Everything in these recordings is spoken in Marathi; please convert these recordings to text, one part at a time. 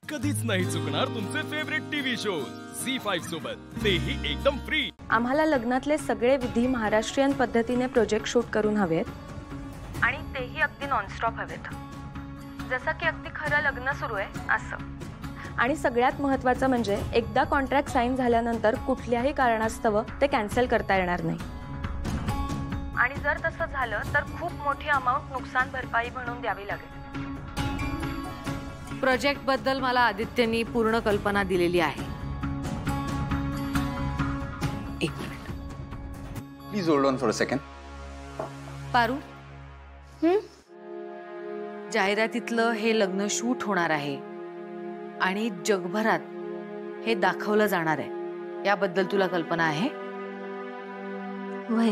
कधीच नाही चुकणार तुमचे फेवरेट टीव्ही शोज झी5 सोबत, तेही एकदम फ्री। आम्हाला लग्नातले सगळे विधी महाराष्ट्रीयन पद्धतीने प्रोजेक्ट शूट करून हवेत आणि तेही अगदी नॉनस्टॉप हवेत, जसं की अगदी खरं लग्न सुरू आहे असं। आणि सगळ्यात महत्त्वाचं म्हणजे एकदा कॉन्ट्रॅक्ट साइन झाल्यानंतर कुठल्याही कारणास्तव ते कॅन्सल करता येणार नाही। आणि जर तसं झालं तर खूप मोठी अमाउंट नुकसान भरपाई म्हणून द्यावी लागेल। प्रोजेक्ट बद्दल मला आदित्यनी पूर्ण कल्पना दिलेली आहे। एक minute, please hold on for a second. Paru, जाहिरातीतलं हे लग्न शूट होणार आहे आणि जगभरात हे दाखवलं जाणार आहे, याबद्दल तुला कल्पना आहे? वय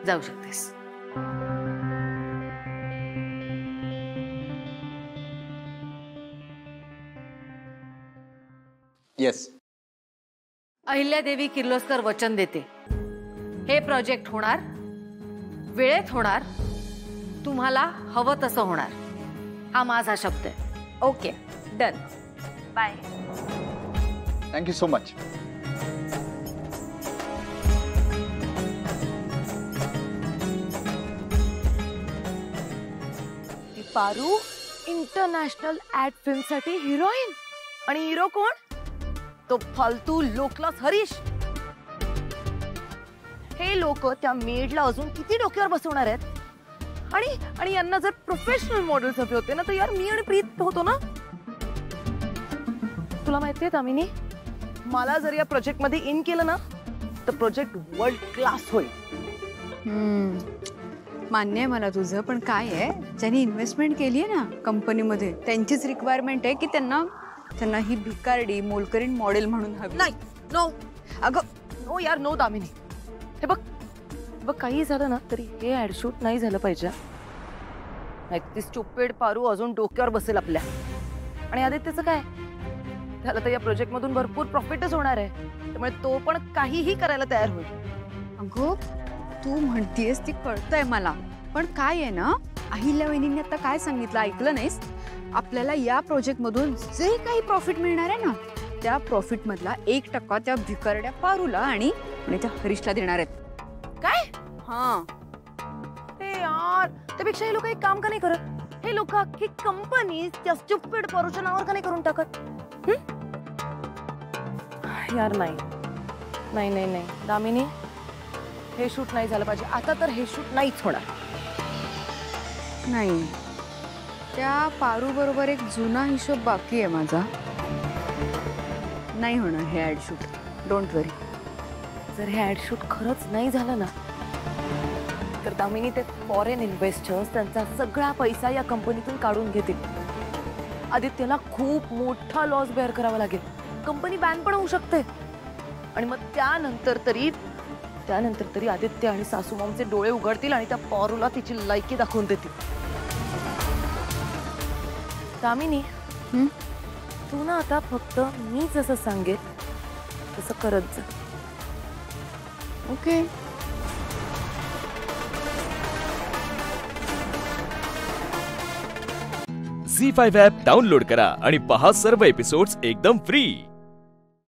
जाऊ शकतेस। येस। अहिल्यादेवी किर्लोस्कर वचन देते, हे प्रोजेक्ट होणार, वेळेत होणार, तुम्हाला हवं तसं होणार, हा माझा शब्द आहे। Okay, done, bye. Thank you so much. Paru international ad film साठी हिरोईन, आणि हिरो कोण? तो फालतू लोकलास हरीश। हे लोक त्या मेडला अजून किती डोक्यावर बसवणार आहेत? आणि यांना जर प्रोफेशनल मॉडेल्स हवे होते ना, तर यार मी आणि प्रीत होतो ना। तुला माहितीये तामिनी, मला जर या प्रोजेक्ट मध्ये इन केलं ना, तर प्रोजेक्ट वर्ल्ड क्लास होईल। मान्य आहे मला तुझं, पण काय आहे, ज्यांनी इन्व्हेस्टमेंट केली आहे ना कंपनीमध्ये, त्यांचीच रिक्वायरमेंट आहे की त्यांना ही भिकारडी मोलकरीण मॉडेल म्हणून हवी। नाही, नो, अगं नो यार, नो दामिनी। हे बघ काही झालं ना तरी हे ऍड शूट नाही झालं पाहिजे। ती स्टुपिड पारू अजून डोक्यावर बसेल आपल्या। आणि आदित्यचं काय, त्याला तर या प्रोजेक्ट मधून भरपूर प्रॉफिटच होणार आहे, त्यामुळे तो पण काहीही करायला तयार होईल। अगं तू म्हणतीयस ती कळतंय मला, पण काय आहे ना, अहिल्या वहिनींनी आता काय सांगितलं ऐकलं नाहीस? आपल्याला या प्रोजेक्ट मधून जे काही प्रॉफिट मिळणार आहे ना, त्या प्रॉफिट मधला 1% त्या भिकारड्या पारूला आणि त्या हरीशला देणार आहेत। काय? हां, हे यार, त्यापेक्षा हे लोक एक काम का नाही करत? हे लोक अख्खी कंपनी त्या स्टुपिड पारूच्या नावावर का नाही करून टाकत? यार नाही दामिनी, हे शूट नाही झालं पाहिजे आता, तर हे शूट नाहीच होणार। नाही, त्या पारू बरोबर एक जुना हिशोब बाकी आहे माझा। नाही होणार हे ऍड शूट, डोंट वरी। जर हे ऍड शूट खरंच नाही झालं ना, तर दामिनी ते फॉरेन इन्व्हेस्टर्स त्यांचा सगळा पैसा या कंपनीतून काढून घेतील। आदित्यला खूप मोठा लॉस बेअर करावा लागेल, कंपनी बॅन पण होऊ शकते। आणि मग त्यानंतर तरी आदित्य आणि सासूमामचे डोळे उघडतील आणि त्या पारूला तिची लायकी दाखवून देतील। दामिनी, तू ना आता फक्त मी जसं सांगेल तसं करत जा, ओके? झी5 ॲप डाउनलोड करा आणि पहा सर्व एपिसोड्स एकदम फ्री।